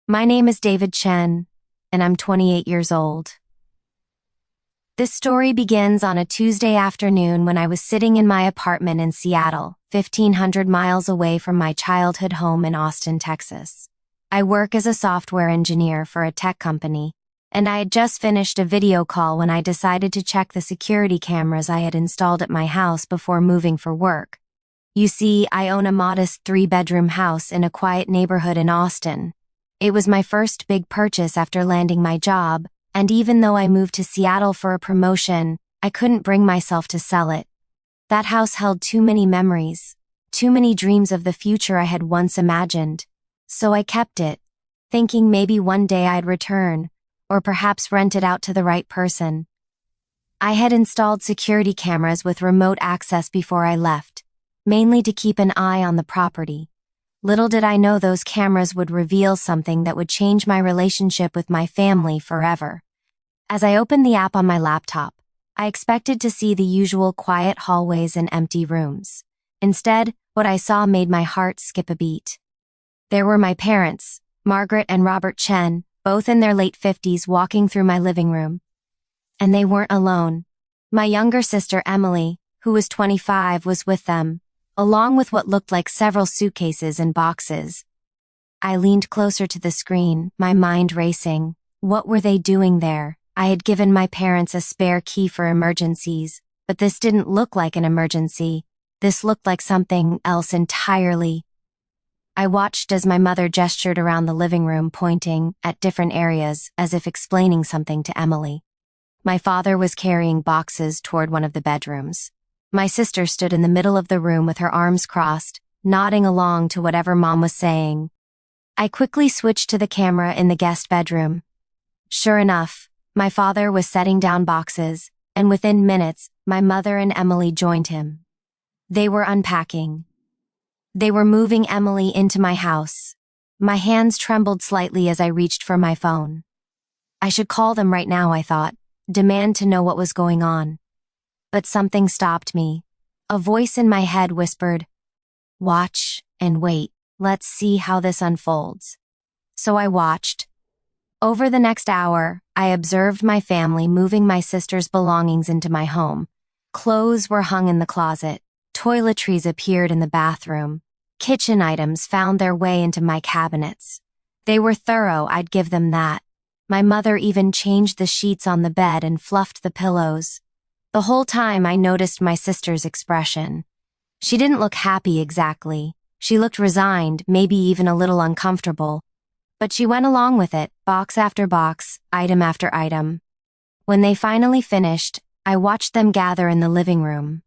My name is David Chen, and I'm 28 years old. This story begins on a Tuesday afternoon when I was sitting in my apartment in Seattle, 1,500 miles away from my childhood home in Austin, Texas. I work as a software engineer for a tech company, and I had just finished a video call when I decided to check the security cameras I had installed at my house before moving for work. You see, I own a modest 3-bedroom house in a quiet neighborhood in Austin. It was my first big purchase after landing my job, and even though I moved to Seattle for a promotion, I couldn't bring myself to sell it. That house held too many memories, too many dreams of the future I had once imagined. So I kept it, thinking maybe one day I'd return, or perhaps rent it out to the right person. I had installed security cameras with remote access before I left, mainly to keep an eye on the property. Little did I know those cameras would reveal something that would change my relationship with my family forever. As I opened the app on my laptop, I expected to see the usual quiet hallways and empty rooms. Instead, what I saw made my heart skip a beat. There were my parents, Margaret and Robert Chen, both in their late 50s, walking through my living room. And they weren't alone. My younger sister Emily, who was 25, was with them, along with what looked like several suitcases and boxes. I leaned closer to the screen, my mind racing. What were they doing there? I had given my parents a spare key for emergencies, but this didn't look like an emergency. This looked like something else entirely. I watched as my mother gestured around the living room, pointing at different areas as if explaining something to Emily. My father was carrying boxes toward one of the bedrooms. My sister stood in the middle of the room with her arms crossed, nodding along to whatever Mom was saying. I quickly switched to the camera in the guest bedroom. Sure enough, my father was setting down boxes, and within minutes, my mother and Emily joined him. They were unpacking. They were moving Emily into my house. My hands trembled slightly as I reached for my phone. I should call them right now, I thought, demand to know what was going on. But something stopped me. A voice in my head whispered, "Watch and wait. Let's see how this unfolds." So I watched. Over the next hour, I observed my family moving my sister's belongings into my home. Clothes were hung in the closet. Toiletries appeared in the bathroom. Kitchen items found their way into my cabinets. They were thorough, I'd give them that. My mother even changed the sheets on the bed and fluffed the pillows. The whole time I noticed my sister's expression. She didn't look happy exactly. She looked resigned, maybe even a little uncomfortable. But she went along with it, box after box, item after item. When they finally finished, I watched them gather in the living room.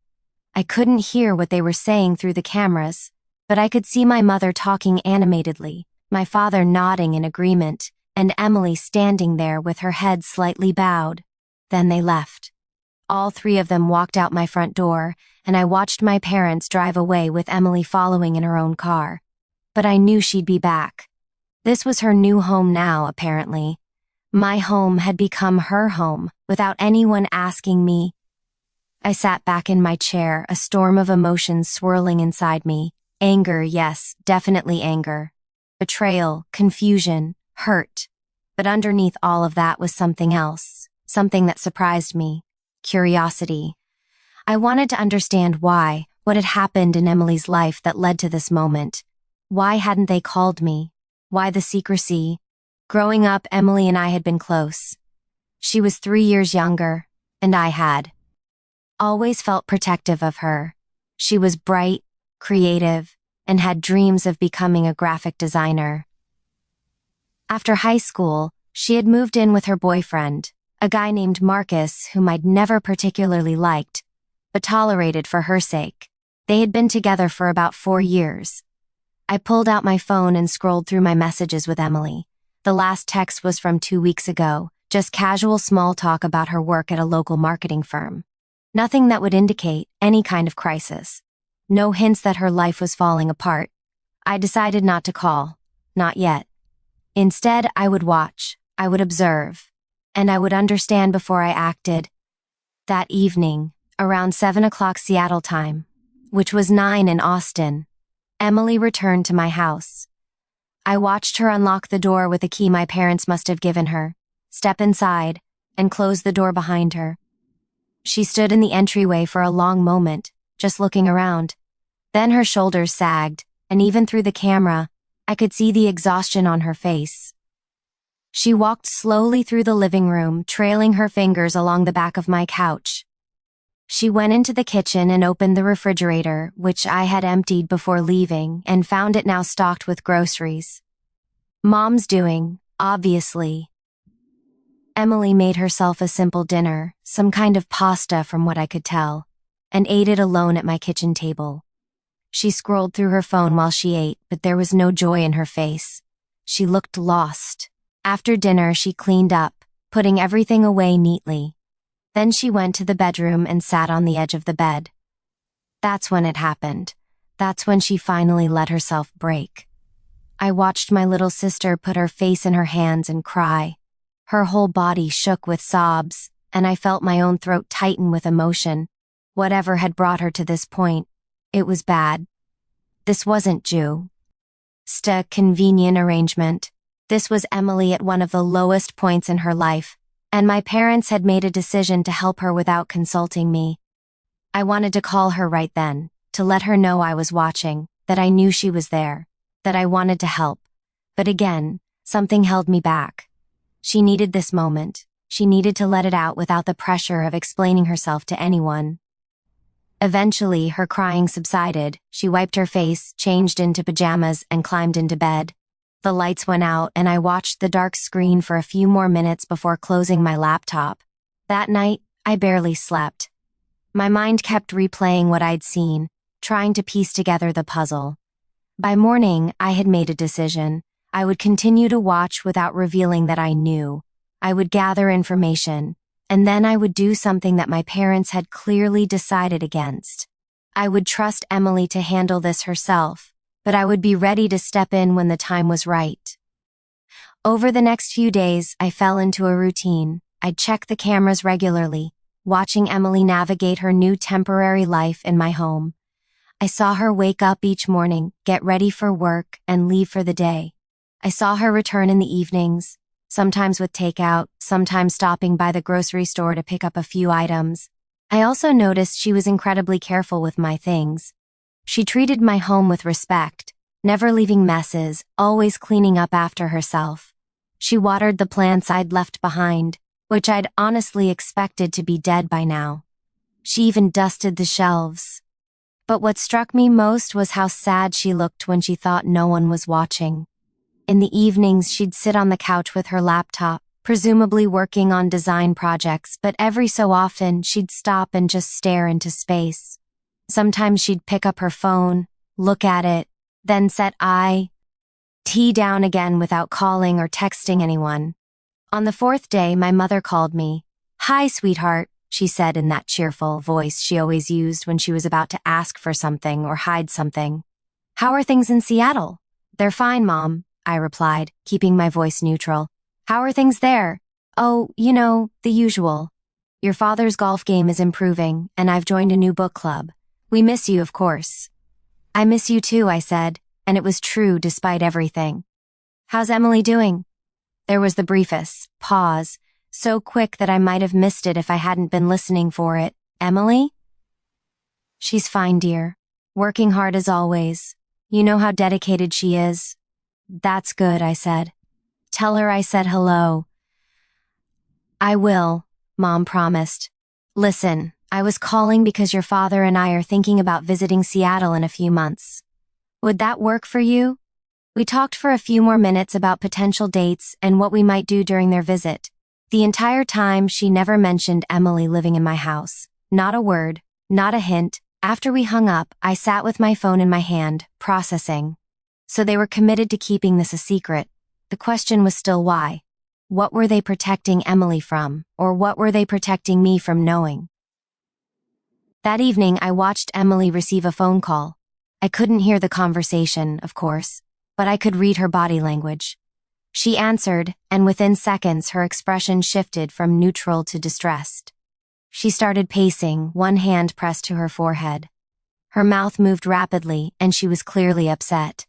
I couldn't hear what they were saying through the cameras, but I could see my mother talking animatedly, my father nodding in agreement, and Emily standing there with her head slightly bowed. Then they left. All three of them walked out my front door, and I watched my parents drive away with Emily following in her own car. But I knew she'd be back. This was her new home now, apparently. My home had become her home, without anyone asking me. I sat back in my chair, a storm of emotions swirling inside me. Anger, yes, definitely anger. Betrayal, confusion, hurt. But underneath all of that was something else, something that surprised me. Curiosity. I wanted to understand why, what had happened in Emily's life that led to this moment. Why hadn't they called me? Why the secrecy? Growing up, Emily and I had been close. She was 3 years younger, and I had always felt protective of her. She was bright, creative, and had dreams of becoming a graphic designer. After high school, she had moved in with her boyfriend, a guy named Marcus whom I'd never particularly liked, but tolerated for her sake. They had been together for about 4 years. I pulled out my phone and scrolled through my messages with Emily. The last text was from 2 weeks ago, just casual small talk about her work at a local marketing firm. Nothing that would indicate any kind of crisis. No hints that her life was falling apart. I decided not to call. Not yet. Instead, I would watch. I would observe. And I would understand before I acted. That evening, around 7 o'clock Seattle time, which was 9 in Austin, Emily returned to my house. I watched her unlock the door with a key my parents must have given her, step inside, and close the door behind her. She stood in the entryway for a long moment, just looking around. Then her shoulders sagged, and even through the camera, I could see the exhaustion on her face. She walked slowly through the living room, trailing her fingers along the back of my couch. She went into the kitchen and opened the refrigerator, which I had emptied before leaving, and found it now stocked with groceries. Mom's doing, obviously. Emily made herself a simple dinner, some kind of pasta from what I could tell, and ate it alone at my kitchen table. She scrolled through her phone while she ate, but there was no joy in her face. She looked lost. After dinner, she cleaned up, putting everything away neatly. Then she went to the bedroom and sat on the edge of the bed. That's when it happened. That's when she finally let herself break. I watched my little sister put her face in her hands and cry. Her whole body shook with sobs, and I felt my own throat tighten with emotion. Whatever had brought her to this point, it was bad. This wasn't just a convenient arrangement. This was Emily at one of the lowest points in her life, and my parents had made a decision to help her without consulting me. I wanted to call her right then, to let her know I was watching, that I knew she was there, that I wanted to help. But again, something held me back. She needed this moment. She needed to let it out without the pressure of explaining herself to anyone. Eventually, her crying subsided. She wiped her face, changed into pajamas, and climbed into bed. The lights went out, and I watched the dark screen for a few more minutes before closing my laptop. That night, I barely slept. My mind kept replaying what I'd seen, trying to piece together the puzzle. By morning, I had made a decision. I would continue to watch without revealing that I knew. I would gather information, and then I would do something that my parents had clearly decided against. I would trust Emily to handle this herself, but I would be ready to step in when the time was right. Over the next few days, I fell into a routine. I'd check the cameras regularly, watching Emily navigate her new temporary life in my home. I saw her wake up each morning, get ready for work, and leave for the day. I saw her return in the evenings, sometimes with takeout, sometimes stopping by the grocery store to pick up a few items. I also noticed she was incredibly careful with my things. She treated my home with respect, never leaving messes, always cleaning up after herself. She watered the plants I'd left behind, which I'd honestly expected to be dead by now. She even dusted the shelves. But what struck me most was how sad she looked when she thought no one was watching. In the evenings, she'd sit on the couch with her laptop, presumably working on design projects, but every so often, she'd stop and just stare into space. Sometimes she'd pick up her phone, look at it, then set IT down again without calling or texting anyone. On the fourth day, my mother called me. "Hi, sweetheart," she said in that cheerful voice she always used when she was about to ask for something or hide something. "How are things in Seattle?" "They're fine, Mom," I replied, keeping my voice neutral. "How are things there?" "Oh, the usual. Your father's golf game is improving, and I've joined a new book club. We miss you, of course." "I miss you too," I said, and it was true despite everything. "How's Emily doing?" There was the briefest pause, so quick that I might have missed it if I hadn't been listening for it. "Emily?" "She's fine, dear. Working hard as always. You know how dedicated she is." "That's good," I said. "Tell her I said hello." "I will," Mom promised. "Listen, I was calling because your father and I are thinking about visiting Seattle in a few months. Would that work for you?" We talked for a few more minutes about potential dates and what we might do during their visit. The entire time, she never mentioned Emily living in my house. Not a word, not a hint. After we hung up, I sat with my phone in my hand, processing. So they were committed to keeping this a secret. The question was still why. What were they protecting Emily from, or what were they protecting me from knowing? That evening, I watched Emily receive a phone call. I couldn't hear the conversation, of course, but I could read her body language. She answered, and within seconds her expression shifted from neutral to distressed. She started pacing, one hand pressed to her forehead. Her mouth moved rapidly, and she was clearly upset.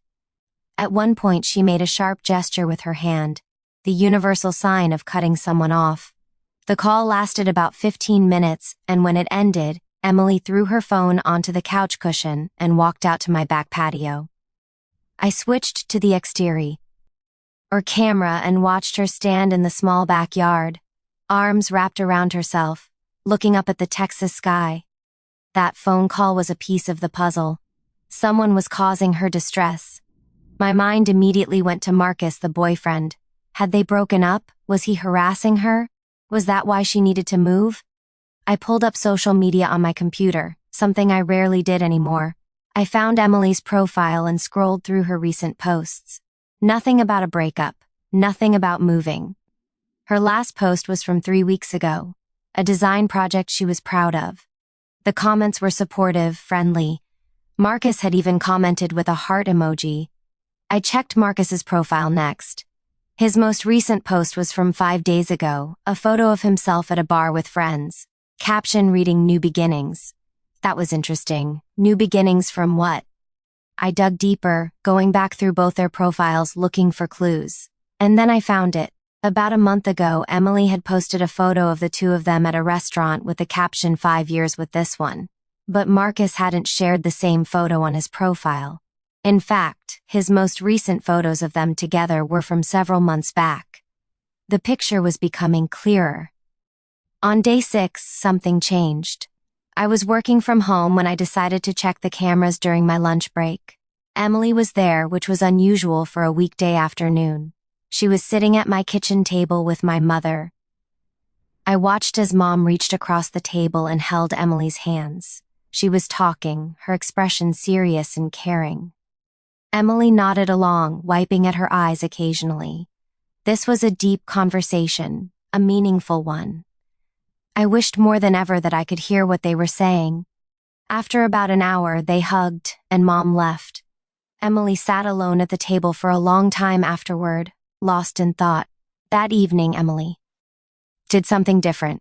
At one point, she made a sharp gesture with her hand, the universal sign of cutting someone off. The call lasted about 15 minutes, and when it ended, Emily threw her phone onto the couch cushion and walked out to my back patio. I switched to the exterior camera and watched her stand in the small backyard, arms wrapped around herself, looking up at the Texas sky. That phone call was a piece of the puzzle. Someone was causing her distress. My mind immediately went to Marcus, the boyfriend. Had they broken up? Was he harassing her? Was that why she needed to move? I pulled up social media on my computer, something I rarely did anymore. I found Emily's profile and scrolled through her recent posts. Nothing about a breakup, nothing about moving. Her last post was from 3 weeks ago, a design project she was proud of. The comments were supportive, friendly. Marcus had even commented with a heart emoji. I checked Marcus's profile next. His most recent post was from 5 days ago, a photo of himself at a bar with friends. Caption reading "New Beginnings." That was interesting. New beginnings from what? I dug deeper, going back through both their profiles looking for clues. And then I found it. About a month ago, Emily had posted a photo of the two of them at a restaurant with the caption 5 years with this one. But Marcus hadn't shared the same photo on his profile. In fact, his most recent photos of them together were from several months back. The picture was becoming clearer. On day 6, something changed. I was working from home when I decided to check the cameras during my lunch break. Emily was there, which was unusual for a weekday afternoon. She was sitting at my kitchen table with my mother. I watched as Mom reached across the table and held Emily's hands. She was talking, her expression serious and caring. Emily nodded along, wiping at her eyes occasionally. This was a deep conversation, a meaningful one. I wished more than ever that I could hear what they were saying. After about an hour, they hugged, and Mom left. Emily sat alone at the table for a long time afterward, lost in thought. That evening, Emily did something different.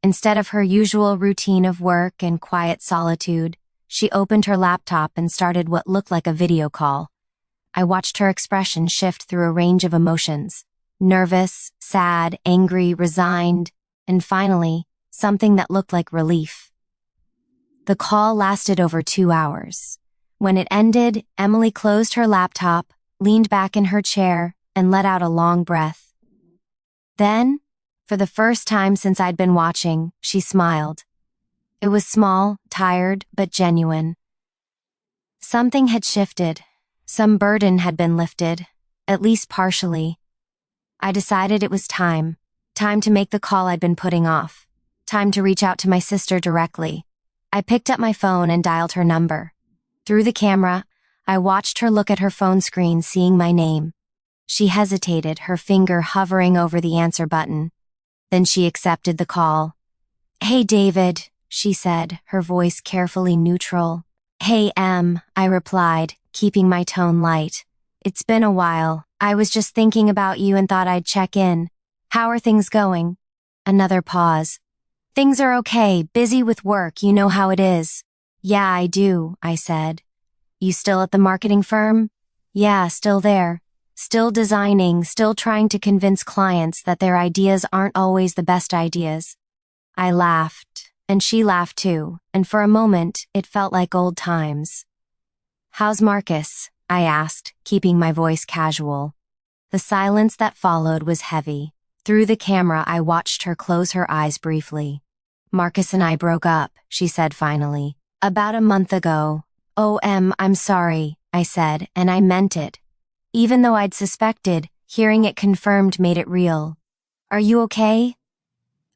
Instead of her usual routine of work and quiet solitude, she opened her laptop and started what looked like a video call. I watched her expression shift through a range of emotions: nervous, sad, angry, resigned, and finally, something that looked like relief. The call lasted over 2 hours. When it ended, Emily closed her laptop, leaned back in her chair, and let out a long breath. Then, for the first time since I'd been watching, she smiled. It was small, tired, but genuine. Something had shifted. Some burden had been lifted, at least partially. I decided it was time. Time to make the call I'd been putting off. Time to reach out to my sister directly. I picked up my phone and dialed her number. Through the camera, I watched her look at her phone screen, seeing my name. She hesitated, her finger hovering over the answer button. Then she accepted the call. "Hey, David," she said, her voice carefully neutral. "Hey, Em," I replied, keeping my tone light. "It's been a while. I was just thinking about you and thought I'd check in. How are things going?" Another pause. "Things are okay, busy with work, you know how it is." "Yeah, I do," I said. "You still at the marketing firm?" "Yeah, still there. Still designing, still trying to convince clients that their ideas aren't always the best ideas." I laughed, and she laughed too, and for a moment, it felt like old times. "How's Marcus?" I asked, keeping my voice casual. The silence that followed was heavy. Through the camera, I watched her close her eyes briefly. "Marcus and I broke up," she said finally. "About a month ago." "Oh, Em, I'm sorry," I said, and I meant it. Even though I'd suspected, hearing it confirmed made it real. "Are you okay?"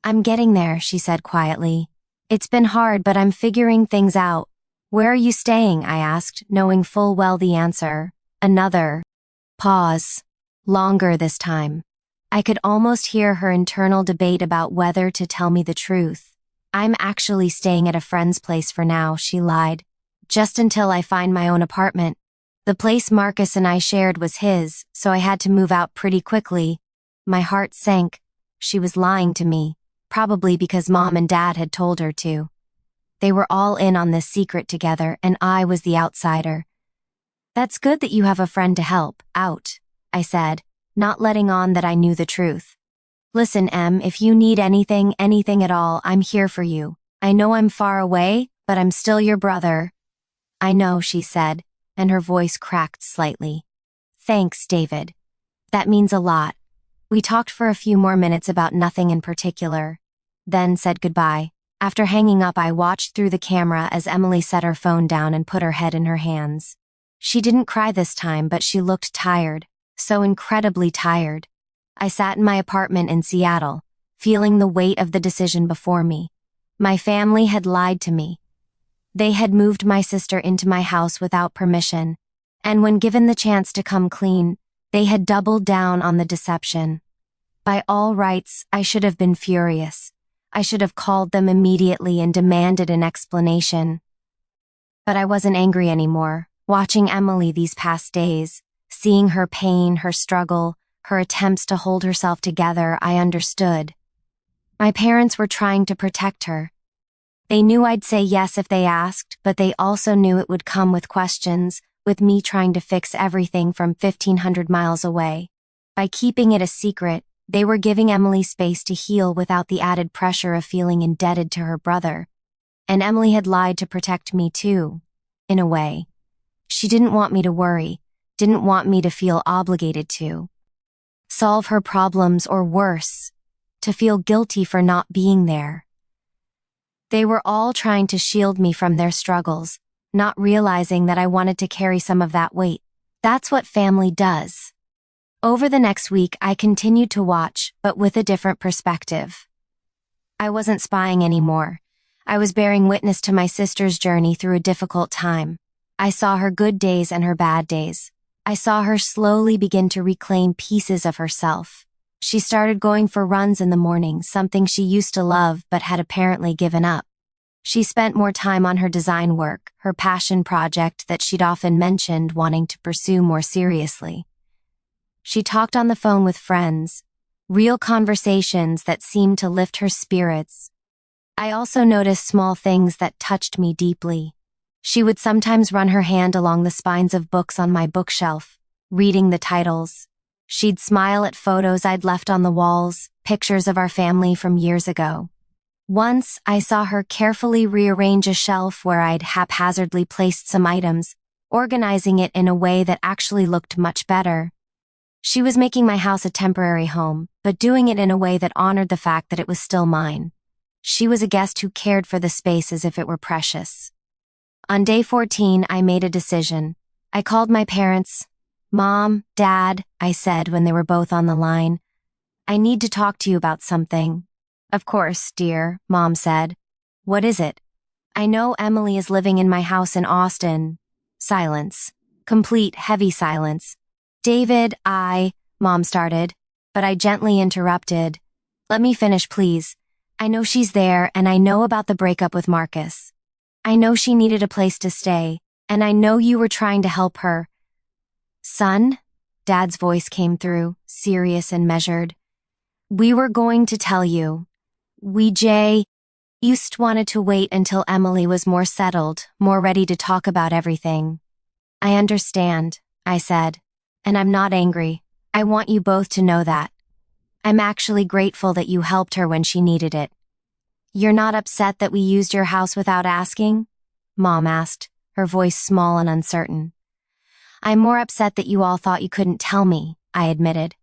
"I'm getting there," she said quietly. "It's been hard, but I'm figuring things out." "Where are you staying?" I asked, knowing full well the answer. Another pause. Longer this time. I could almost hear her internal debate about whether to tell me the truth. "I'm actually staying at a friend's place for now," she lied. "Just until I find my own apartment." The place Marcus and I shared was his, so I had to move out pretty quickly. My heart sank. She was lying to me, probably because Mom and Dad had told her to. They were all in on this secret together, and I was the outsider. That's good that you have a friend to help out, I said, not letting on that I knew the truth. Listen, Em, if you need anything at all, I'm here for you. I know I'm far away, but I'm still your brother. I know, she said, and her voice cracked slightly. Thanks, David. That means a lot. We talked for a few more minutes about nothing in particular, then said goodbye. After hanging up, I watched through the camera as Emily set her phone down and put her head in her hands. She didn't cry this time, but she looked tired, so incredibly tired. I sat in my apartment in Seattle, feeling the weight of the decision before me. My family had lied to me. They had moved my sister into my house without permission, and when given the chance to come clean, they had doubled down on the deception. By all rights, I should have been furious. I should have called them immediately and demanded an explanation. But I wasn't angry anymore. Watching Emily these past days, seeing her pain, her struggle, her attempts to hold herself together, I understood. My parents were trying to protect her. They knew I'd say yes if they asked, but they also knew it would come with questions, with me trying to fix everything from 1,500 miles away. By keeping it a secret, they were giving Emily space to heal without the added pressure of feeling indebted to her brother. And Emily had lied to protect me too, in a way. She didn't want me to worry, didn't want me to feel obligated to solve her problems, or worse, to feel guilty for not being there. They were all trying to shield me from their struggles, not realizing that I wanted to carry some of that weight. That's what family does. Over the next week, I continued to watch, but with a different perspective. I wasn't spying anymore. I was bearing witness to my sister's journey through a difficult time. I saw her good days and her bad days. I saw her slowly begin to reclaim pieces of herself. She started going for runs in the morning, something she used to love but had apparently given up. She spent more time on her design work, her passion project that she'd often mentioned wanting to pursue more seriously. She talked on the phone with friends, real conversations that seemed to lift her spirits. I also noticed small things that touched me deeply. She would sometimes run her hand along the spines of books on my bookshelf, reading the titles. She'd smile at photos I'd left on the walls, pictures of our family from years ago. Once, I saw her carefully rearrange a shelf where I'd haphazardly placed some items, organizing it in a way that actually looked much better. She was making my house a temporary home, but doing it in a way that honored the fact that it was still mine. She was a guest who cared for the space as if it were precious. On day 14, I made a decision. I called my parents. Mom, Dad, I said when they were both on the line. I need to talk to you about something. Of course, dear, Mom said. What is it? I know Emily is living in my house in Austin. Silence. Complete, heavy silence. David, Mom started, but I gently interrupted. Let me finish, please. I know she's there, and I know about the breakup with Marcus. I know she needed a place to stay, and I know you were trying to help her. Son? Dad's voice came through, serious and measured. We were going to tell you. We just wanted to wait until Emily was more settled, more ready to talk about everything. I understand, I said, and I'm not angry. I want you both to know that. I'm actually grateful that you helped her when she needed it. You're not upset that we used your house without asking? Mom asked, her voice small and uncertain. I'm more upset that you all thought you couldn't tell me, I admitted.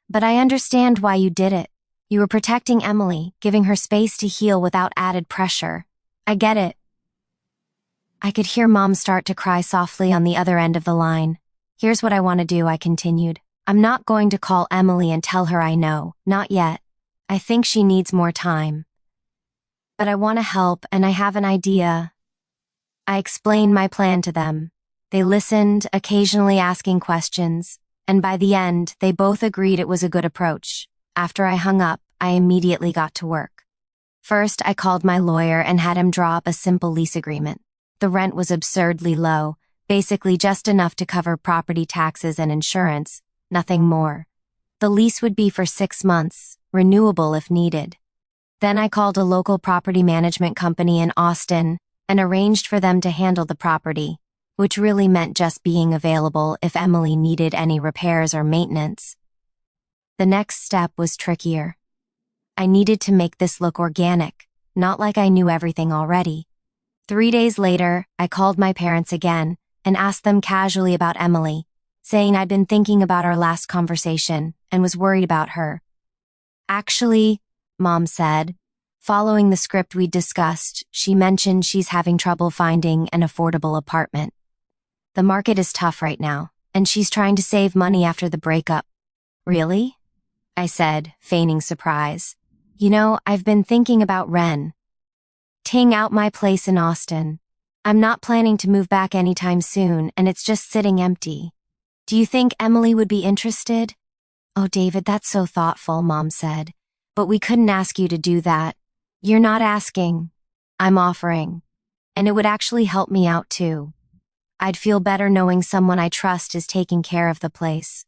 But I understand why you did it. You were protecting Emily, giving her space to heal without added pressure. I get it. I could hear Mom start to cry softly on the other end of the line. Here's what I want to do, I continued. I'm not going to call Emily and tell her I know, not yet. I think she needs more time. But I want to help, and I have an idea. I explained my plan to them. They listened, occasionally asking questions, and by the end, they both agreed it was a good approach. After I hung up, I immediately got to work. First, I called my lawyer and had him draw up a simple lease agreement. The rent was absurdly low, basically just enough to cover property taxes and insurance, nothing more. The lease would be for 6 months, renewable if needed. Then I called a local property management company in Austin and arranged for them to handle the property. which really meant just being available if Emily needed any repairs or maintenance. The next step was trickier. I needed to make this look organic, not like I knew everything already. 3 days later, I called my parents again and asked them casually about Emily, saying I'd been thinking about our last conversation and was worried about her. Actually, Mom said, following the script we'd discussed, she mentioned she's having trouble finding an affordable apartment. The market is tough right now, and she's trying to save money after the breakup. Really? I said, feigning surprise. You know, I've been thinking about renting out my place in Austin. I'm not planning to move back anytime soon, and it's just sitting empty. Do you think Emily would be interested? Oh, David, that's so thoughtful, Mom said. But we couldn't ask you to do that. You're not asking. I'm offering. And it would actually help me out too. I'd feel better knowing someone I trust is taking care of the place.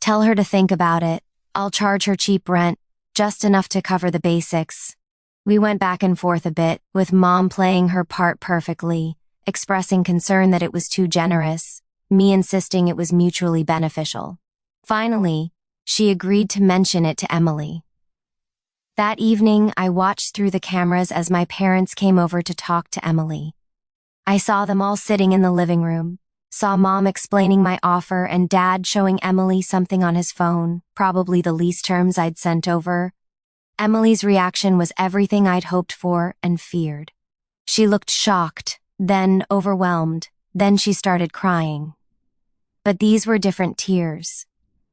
Tell her to think about it. I'll charge her cheap rent, just enough to cover the basics. We went back and forth a bit, with Mom playing her part perfectly, expressing concern that it was too generous, me insisting it was mutually beneficial. Finally, she agreed to mention it to Emily. That evening, I watched through the cameras as my parents came over to talk to Emily. I saw them all sitting in the living room, saw Mom explaining my offer and Dad showing Emily something on his phone, probably the lease terms I'd sent over. Emily's reaction was everything I'd hoped for and feared. She looked shocked, then overwhelmed, then she started crying. But these were different tears.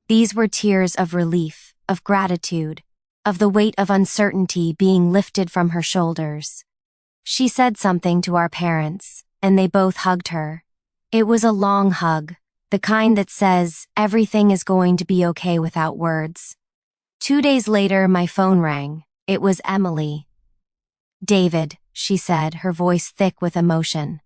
These were tears of relief, of gratitude, of the weight of uncertainty being lifted from her shoulders. She said something to our parents, and they both hugged her. It was a long hug, the kind that says everything is going to be okay without words. 2 days later, my phone rang. It was Emily. David, she said, her voice thick with emotion.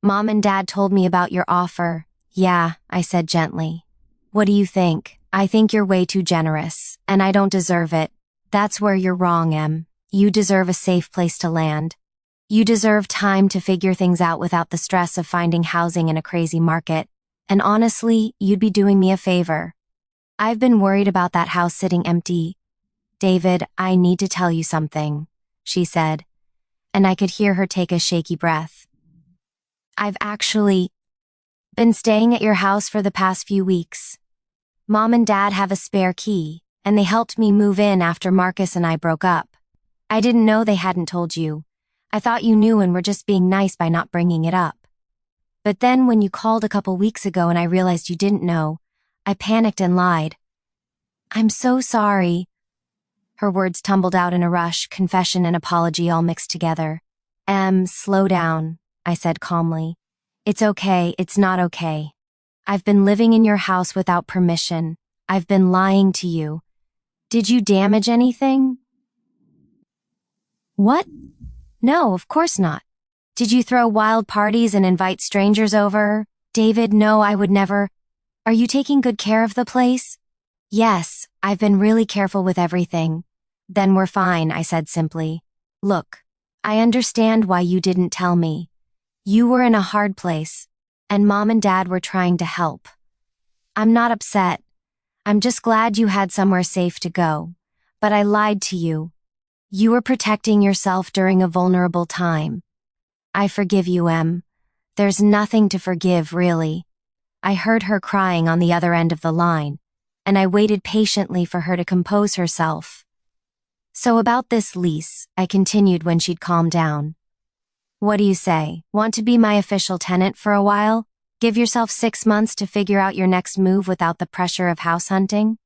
Mom and Dad told me about your offer. Yeah, I said gently. What do you think? I think you're way too generous, and I don't deserve it. That's where you're wrong, Em. You deserve a safe place to land. You deserve time to figure things out without the stress of finding housing in a crazy market. And honestly, you'd be doing me a favor. I've been worried about that house sitting empty. David, I need to tell you something, she said, and I could hear her take a shaky breath. I've actually been staying at your house for the past few weeks. Mom and Dad have a spare key, and they helped me move in after Marcus and I broke up. I didn't know they hadn't told you. I thought you knew and were just being nice by not bringing it up. But then when you called a couple weeks ago and I realized you didn't know, I panicked and lied. I'm so sorry. Her words tumbled out in a rush, confession and apology all mixed together. Slow down, I said calmly. It's okay, it's not okay. I've been living in your house without permission. I've been lying to you. Did you damage anything? What? No, of course not. Did you throw wild parties and invite strangers over? David, no, I would never. Are you taking good care of the place? Yes, I've been really careful with everything. Then we're fine, I said simply. Look, I understand why you didn't tell me. You were in a hard place, and Mom and Dad were trying to help. I'm not upset. I'm just glad you had somewhere safe to go. But I lied to you. You were protecting yourself during a vulnerable time. I forgive you, Em. There's nothing to forgive, really. I heard her crying on the other end of the line, and I waited patiently for her to compose herself. So about this lease, I continued when she'd calmed down. What do you say? Want to be my official tenant for a while? Give yourself 6 months to figure out your next move without the pressure of house hunting?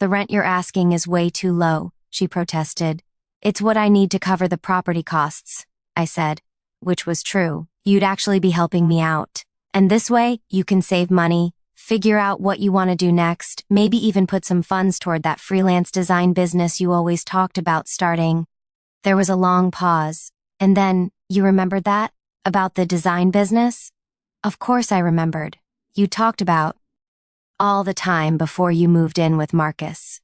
The rent you're asking is way too low, she protested. It's what I need to cover the property costs, I said, which was true. You'd actually be helping me out. And this way, you can save money, figure out what you want to do next, maybe even put some funds toward that freelance design business you always talked about starting. There was a long pause. And then, you remembered that? About the design business? Of course I remembered. You talked about all the time before you moved in with Marcus.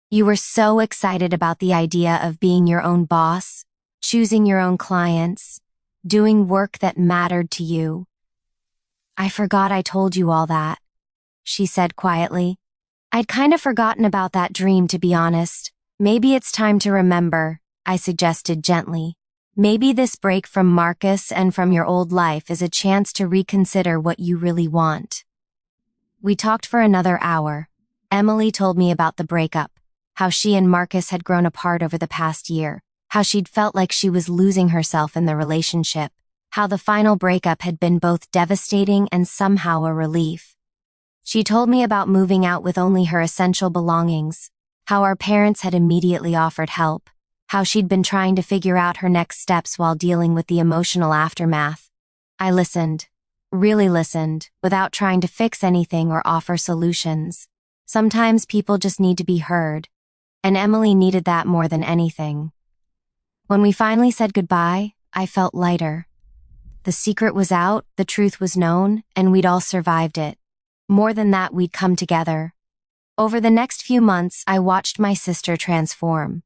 You were so excited about the idea of being your own boss, choosing your own clients, doing work that mattered to you. I forgot I told you all that, she said quietly. I'd kind of forgotten about that dream, to be honest. Maybe it's time to remember, I suggested gently. Maybe this break from Marcus and from your old life is a chance to reconsider what you really want. We talked for another hour. Emily told me about the breakup, how she and Marcus had grown apart over the past year, how she'd felt like she was losing herself in the relationship, how the final breakup had been both devastating and somehow a relief. She told me about moving out with only her essential belongings, how our parents had immediately offered help, how she'd been trying to figure out her next steps while dealing with the emotional aftermath. I listened, really listened, without trying to fix anything or offer solutions. Sometimes people just need to be heard, and Emily needed that more than anything. When we finally said goodbye, I felt lighter. The secret was out, the truth was known, and we'd all survived it. More than that, we'd come together. Over the next few months, I watched my sister transform.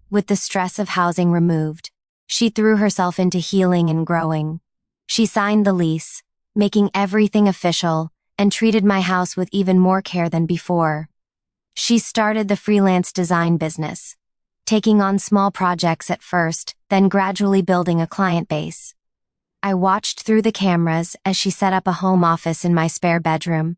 With the stress of housing removed, she threw herself into healing and growing. She signed the lease, making everything official, and treated my house with even more care than before. She started the freelance design business, taking on small projects at first, then gradually building a client base. I watched through the cameras as she set up a home office in my spare bedroom,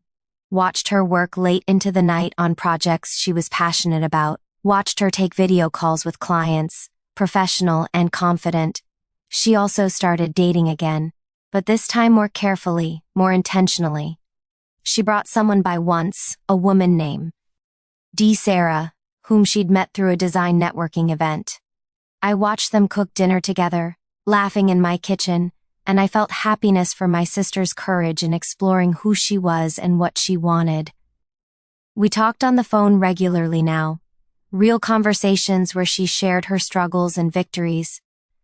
watched her work late into the night on projects she was passionate about, watched her take video calls with clients, professional and confident. She also started dating again, but this time more carefully, more intentionally. She brought someone by once, a woman named Sarah, whom she'd met through a design networking event. I watched them cook dinner together, laughing in my kitchen, and I felt happiness for my sister's courage in exploring who she was and what she wanted. We talked on the phone regularly now, real conversations where she shared her struggles and victories.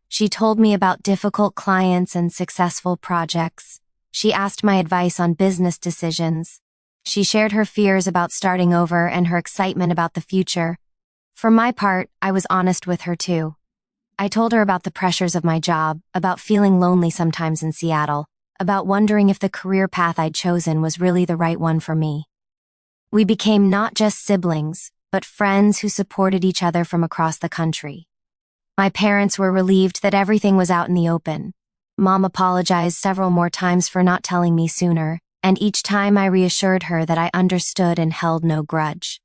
She told me about difficult clients and successful projects. She asked my advice on business decisions. She shared her fears about starting over and her excitement about the future. For my part, I was honest with her too. I told her about the pressures of my job, about feeling lonely sometimes in Seattle, about wondering if the career path I'd chosen was really the right one for me. We became not just siblings, but friends who supported each other from across the country. My parents were relieved that everything was out in the open. Mom apologized several more times for not telling me sooner, and each time I reassured her that I understood and held no grudge.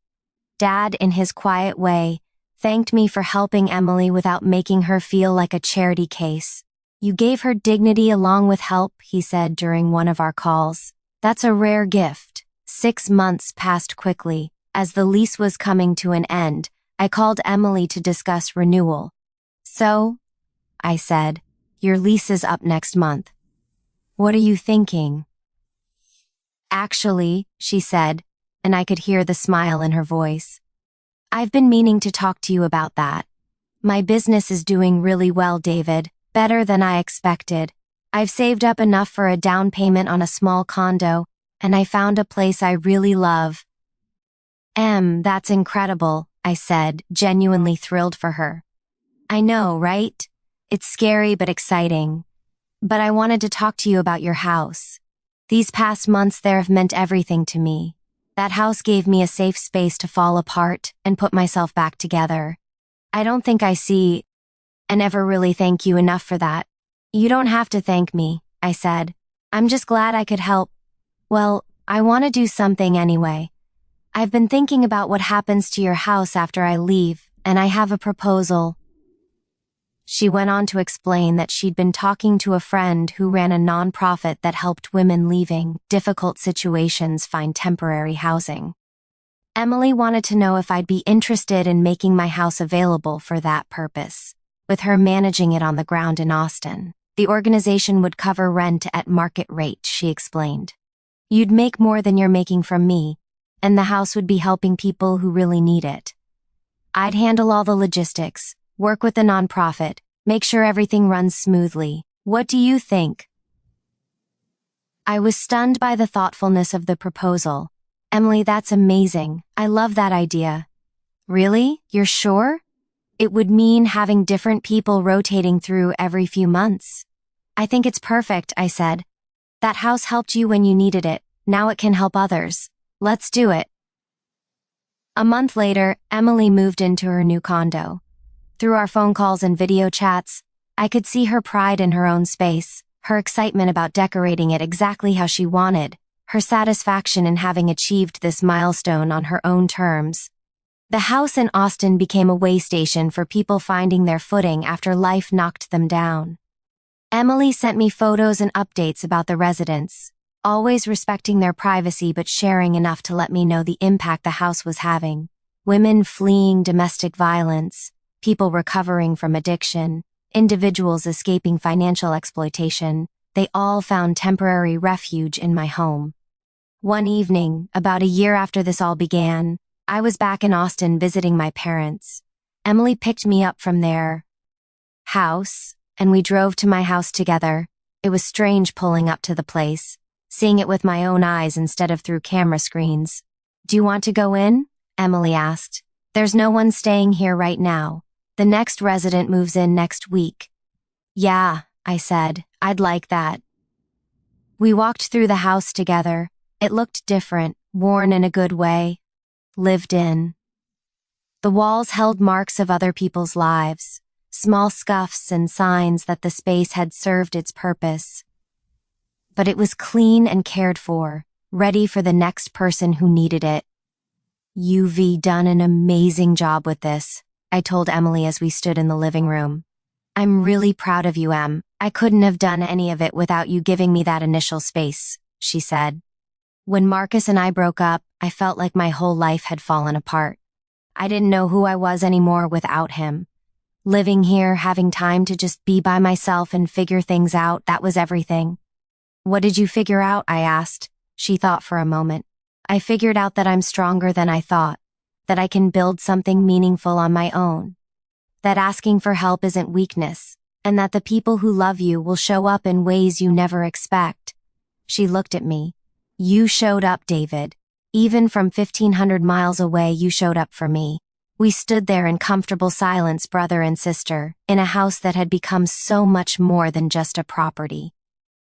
Dad, in his quiet way, thanked me for helping Emily without making her feel like a charity case. You gave her dignity along with help, he said during one of our calls. That's a rare gift. 6 months passed quickly. As the lease was coming to an end, I called Emily to discuss renewal. So, I said, your lease is up next month. What are you thinking? Actually, she said, and I could hear the smile in her voice. I've been meaning to talk to you about that. My business is doing really well, David, better than I expected. I've saved up enough for a down payment on a small condo, and I found a place I really love. That's incredible, I said, genuinely thrilled for her. I know, right? It's scary but exciting. But I wanted to talk to you about your house. These past months there have meant everything to me. That house gave me a safe space to fall apart and put myself back together. I don't think I see and ever really thank you enough for that. You don't have to thank me, I said. I'm just glad I could help. Well, I want to do something anyway. I've been thinking about what happens to your house after I leave, and I have a proposal. She went on to explain that she'd been talking to a friend who ran a nonprofit that helped women leaving difficult situations find temporary housing. Emily wanted to know if I'd be interested in making my house available for that purpose. With her managing it on the ground in Austin, the organization would cover rent at market rate, she explained. You'd make more than you're making from me, and the house would be helping people who really need it. I'd handle all the logistics, work with the nonprofit, make sure everything runs smoothly. What do you think? I was stunned by the thoughtfulness of the proposal. Emily, that's amazing. I love that idea. Really? You're sure? It would mean having different people rotating through every few months. I think it's perfect, I said. That house helped you when you needed it. Now it can help others. Let's do it. A month later, Emily moved into her new condo. Through our phone calls and video chats, I could see her pride in her own space, her excitement about decorating it exactly how she wanted, her satisfaction in having achieved this milestone on her own terms. The house in Austin became a way station for people finding their footing after life knocked them down. Emily sent me photos and updates about the residents, always respecting their privacy but sharing enough to let me know the impact the house was having. Women fleeing domestic violence, people recovering from addiction, individuals escaping financial exploitation, they all found temporary refuge in my home. One evening, about a year after this all began, I was back in Austin visiting my parents. Emily picked me up from their house, and we drove to my house together. It was strange pulling up to the place, seeing it with my own eyes instead of through camera screens. "Do you want to go in?" Emily asked. "There's no one staying here right now. The next resident moves in next week." "Yeah," I said, "I'd like that." We walked through the house together. It looked different, worn in a good way. Lived in. The walls held marks of other people's lives, small scuffs and signs that the space had served its purpose. But it was clean and cared for, ready for the next person who needed it. "You've done an amazing job with this," I told Emily as we stood in the living room. "I'm really proud of you, Em. I couldn't have done any of it without you giving me that initial space," she said. When Marcus and I broke up, I felt like my whole life had fallen apart. I didn't know who I was anymore without him. Living here, having time to just be by myself and figure things out, that was everything. "What did you figure out?" I asked. She thought for a moment. "I figured out that I'm stronger than I thought, that I can build something meaningful on my own, that asking for help isn't weakness, and that the people who love you will show up in ways you never expect." She looked at me. "You showed up, David. Even from 1,500 miles away, you showed up for me." We stood there in comfortable silence, brother and sister, in a house that had become so much more than just a property.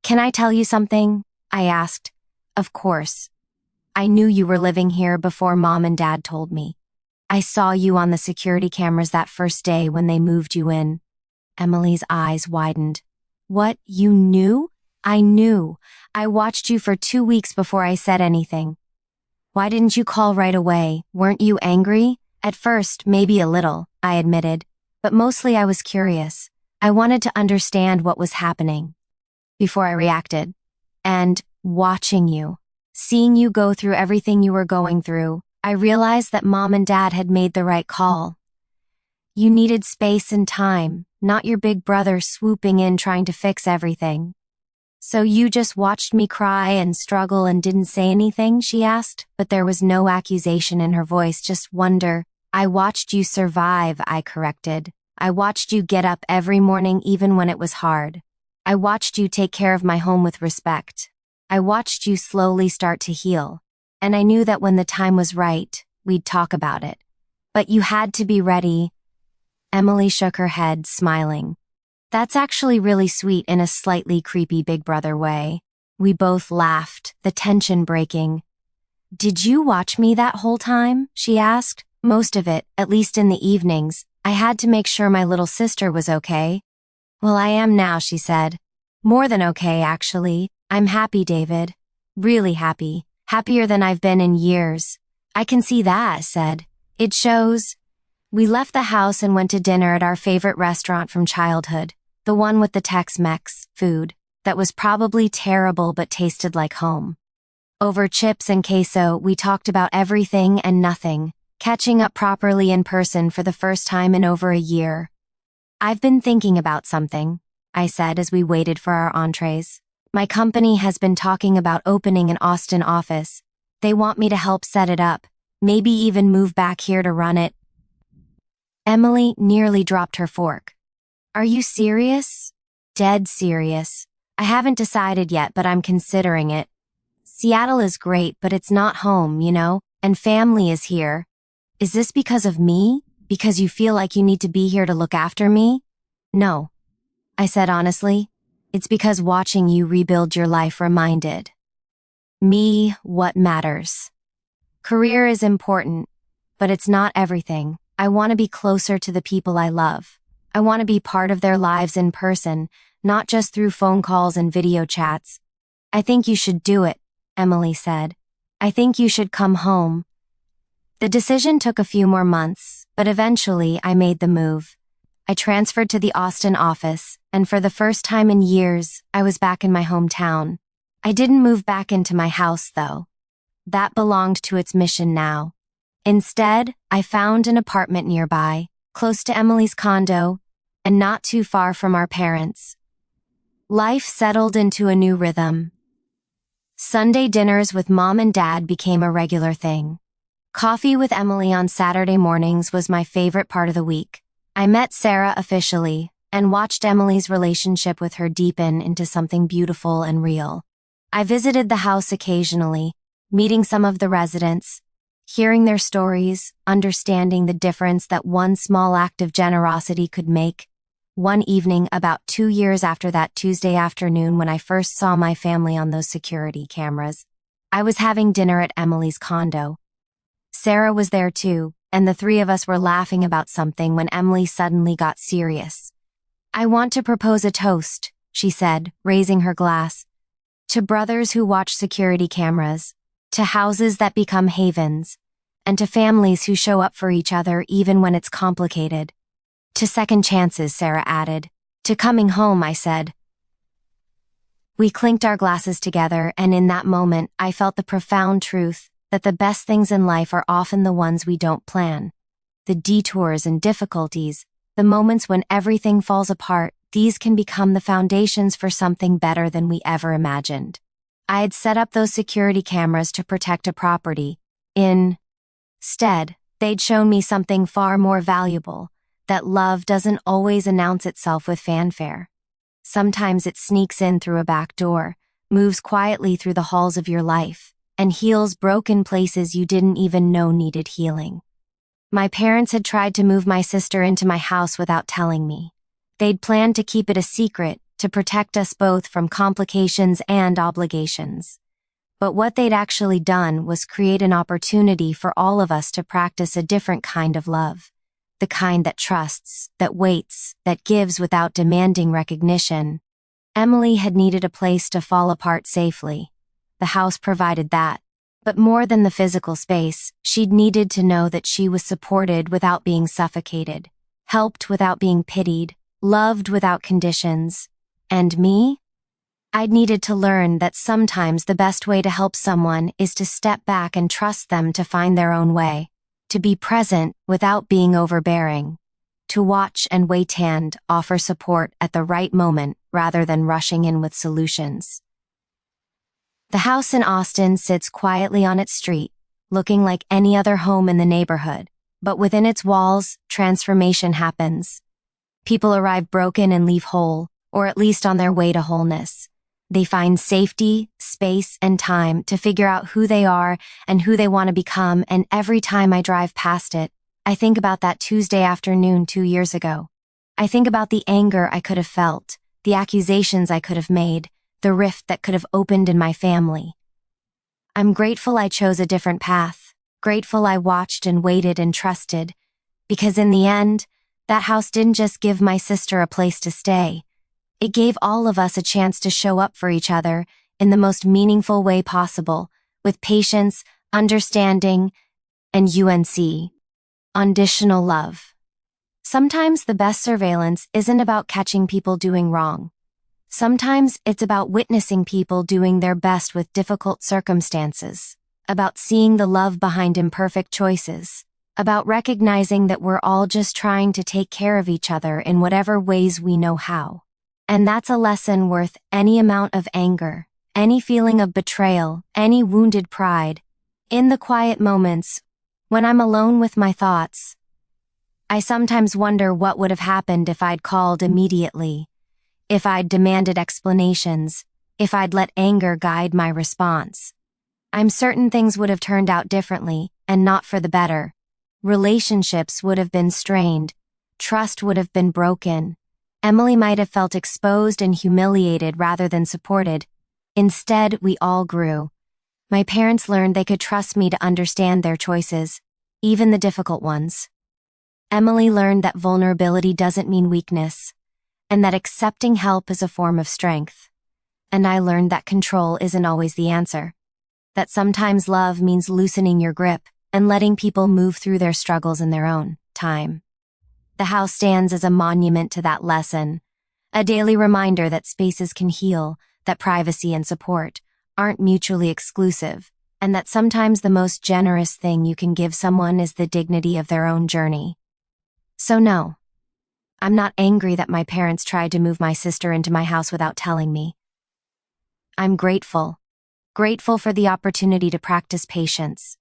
"Can I tell you something?" I asked. "Of course. I knew you were living here before Mom and Dad told me. I saw you on the security cameras that first day when they moved you in." Emily's eyes widened. "What, you knew?" "I knew. I watched you for 2 weeks before I said anything." "Why didn't you call right away? Weren't you angry?" "At first, maybe a little," I admitted, "but mostly I was curious. I wanted to understand what was happening before I reacted. And watching you, seeing you go through everything you were going through, I realized that Mom and Dad had made the right call. You needed space and time, not your big brother swooping in trying to fix everything." "So you just watched me cry and struggle and didn't say anything?" she asked, but there was no accusation in her voice, just wonder. "I watched you survive," I corrected. "I watched you get up every morning even when it was hard. I watched you take care of my home with respect. I watched you slowly start to heal. And I knew that when the time was right, we'd talk about it. But you had to be ready." Emily shook her head, smiling. "That's actually really sweet in a slightly creepy big brother way." We both laughed, the tension breaking. "Did you watch me that whole time?" she asked. "Most of it, at least in the evenings. I had to make sure my little sister was okay." "Well, I am now," she said. "More than okay, actually. I'm happy, David. Really happy. Happier than I've been in years." "I can see that," I said. "It shows." We left the house and went to dinner at our favorite restaurant from childhood, the one with the Tex-Mex food that was probably terrible but tasted like home. Over chips and queso, we talked about everything and nothing, catching up properly in person for the first time in over a year. "I've been thinking about something," I said as we waited for our entrees. "My company has been talking about opening an Austin office. They want me to help set it up, maybe even move back here to run it." Emily nearly dropped her fork. "Are you serious?" "Dead serious. I haven't decided yet, but I'm considering it. Seattle is great, but it's not home, you know, and family is here." "Is this because of me? Because you feel like you need to be here to look after me?" "No," I said honestly. It's because watching you rebuild your life reminded me what matters. Career is important, but it's not everything. I want to be closer to the people I love. I want to be part of their lives in person, not just through phone calls and video chats. I think you should do it, Emily said. I think you should come home. The decision took a few more months, but eventually I made the move. I transferred to the Austin office, and for the first time in years, I was back in my hometown. I didn't move back into my house, though. That belonged to its mission now. Instead, I found an apartment nearby, close to Emily's condo, and not too far from our parents. Life settled into a new rhythm. Sunday dinners with Mom and Dad became a regular thing. Coffee with Emily on Saturday mornings was my favorite part of the week. I met Sarah officially and watched Emily's relationship with her deepen into something beautiful and real. I visited the house occasionally, meeting some of the residents, hearing their stories, understanding the difference that one small act of generosity could make. One evening, about 2 years after that Tuesday afternoon when I first saw my family on those security cameras, I was having dinner at Emily's condo. Sarah was there too, and the three of us were laughing about something when Emily suddenly got serious. "I want to propose a toast," she said, raising her glass. "To brothers who watch security cameras, to houses that become havens, and to families who show up for each other even when it's complicated. To second chances," Sarah added. "To coming home," I said. We clinked our glasses together, and in that moment, I felt the profound truth that the best things in life are often the ones we don't plan. The detours and difficulties, the moments when everything falls apart, these can become the foundations for something better than we ever imagined. I had set up those security cameras to protect a property. Instead, they'd shown me something far more valuable, that love doesn't always announce itself with fanfare. Sometimes it sneaks in through a back door, moves quietly through the halls of your life, and heals broken places you didn't even know needed healing. My parents had tried to move my sister into my house without telling me. They'd planned to keep it a secret, to protect us both from complications and obligations. But what they'd actually done was create an opportunity for all of us to practice a different kind of love. The kind that trusts, that waits, that gives without demanding recognition. Emily had needed a place to fall apart safely. The house provided that. But more than the physical space, she'd needed to know that she was supported without being suffocated, helped without being pitied, loved without conditions. And me? I'd needed to learn that sometimes the best way to help someone is to step back and trust them to find their own way, to be present without being overbearing, to watch and wait and offer support at the right moment rather than rushing in with solutions. The house in Austin sits quietly on its street, looking like any other home in the neighborhood, but within its walls, transformation happens. People arrive broken and leave whole, or at least on their way to wholeness. They find safety, space, and time to figure out who they are and who they want to become, and every time I drive past it, I think about that Tuesday afternoon 2 years ago. I think about the anger I could have felt, the accusations I could have made, the rift that could have opened in my family. I'm grateful I chose a different path, grateful I watched and waited and trusted, because in the end, that house didn't just give my sister a place to stay. It gave all of us a chance to show up for each other in the most meaningful way possible, with patience, understanding, and unconditional love. Sometimes the best surveillance isn't about catching people doing wrong. Sometimes it's about witnessing people doing their best with difficult circumstances, about seeing the love behind imperfect choices, about recognizing that we're all just trying to take care of each other in whatever ways we know how. And that's a lesson worth any amount of anger, any feeling of betrayal, any wounded pride. In the quiet moments, when I'm alone with my thoughts, I sometimes wonder what would have happened if I'd called immediately, if I'd demanded explanations, if I'd let anger guide my response. I'm certain things would have turned out differently, and not for the better. Relationships would have been strained, trust would have been broken, Emily might have felt exposed and humiliated rather than supported. Instead, we all grew. My parents learned they could trust me to understand their choices, even the difficult ones. Emily learned that vulnerability doesn't mean weakness, and that accepting help is a form of strength. And I learned that control isn't always the answer. That sometimes love means loosening your grip and letting people move through their struggles in their own time. The house stands as a monument to that lesson, a daily reminder that spaces can heal, that privacy and support aren't mutually exclusive, and that sometimes the most generous thing you can give someone is the dignity of their own journey. So no, I'm not angry that my parents tried to move my sister into my house without telling me. I'm grateful. Grateful for the opportunity to practice patience.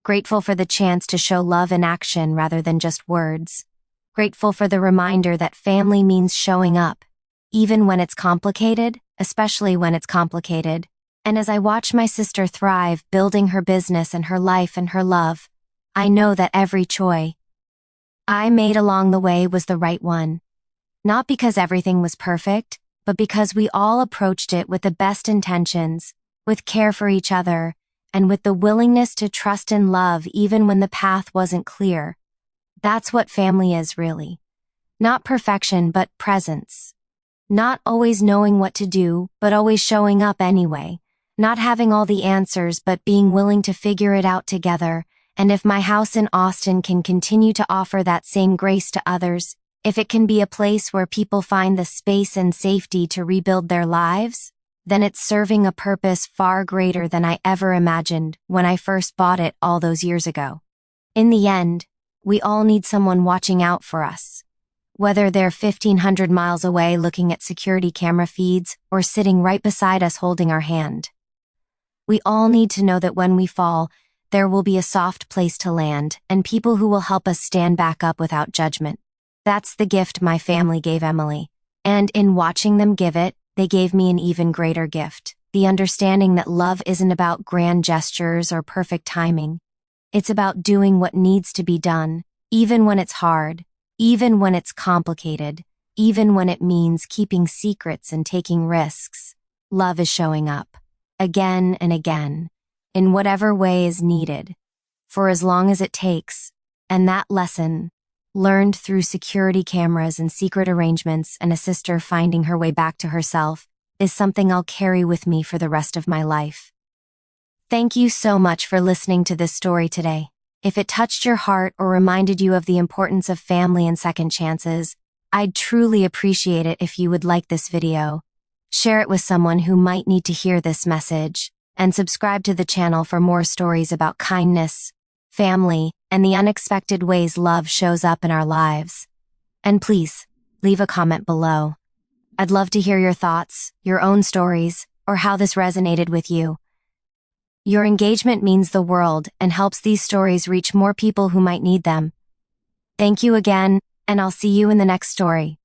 Grateful for the chance to show love in action rather than just words. Grateful for the reminder that family means showing up, even when it's complicated, especially when it's complicated. And as I watch my sister thrive, building her business and her life and her love, I know that every choice I made along the way was the right one. Not because everything was perfect, but because we all approached it with the best intentions, with care for each other, and with the willingness to trust and love even when the path wasn't clear. That's what family is, really. Not perfection, but presence. Not always knowing what to do, but always showing up anyway. Not having all the answers, but being willing to figure it out together. And if my house in Austin can continue to offer that same grace to others, if it can be a place where people find the space and safety to rebuild their lives, then it's serving a purpose far greater than I ever imagined when I first bought it all those years ago. In the end, we all need someone watching out for us. Whether they're 1,500 miles away looking at security camera feeds or sitting right beside us holding our hand. We all need to know that when we fall, there will be a soft place to land and people who will help us stand back up without judgment. That's the gift my family gave Emily. And in watching them give it, they gave me an even greater gift. The understanding that love isn't about grand gestures or perfect timing. It's about doing what needs to be done, even when it's hard, even when it's complicated, even when it means keeping secrets and taking risks. Love is showing up, again and again, in whatever way is needed, for as long as it takes. And that lesson, learned through security cameras and secret arrangements and a sister finding her way back to herself, is something I'll carry with me for the rest of my life. Thank you so much for listening to this story today. If it touched your heart or reminded you of the importance of family and second chances, I'd truly appreciate it if you would like this video. Share it with someone who might need to hear this message, and subscribe to the channel for more stories about kindness, family, and the unexpected ways love shows up in our lives. And please, leave a comment below. I'd love to hear your thoughts, your own stories, or how this resonated with you. Your engagement means the world and helps these stories reach more people who might need them. Thank you again, and I'll see you in the next story.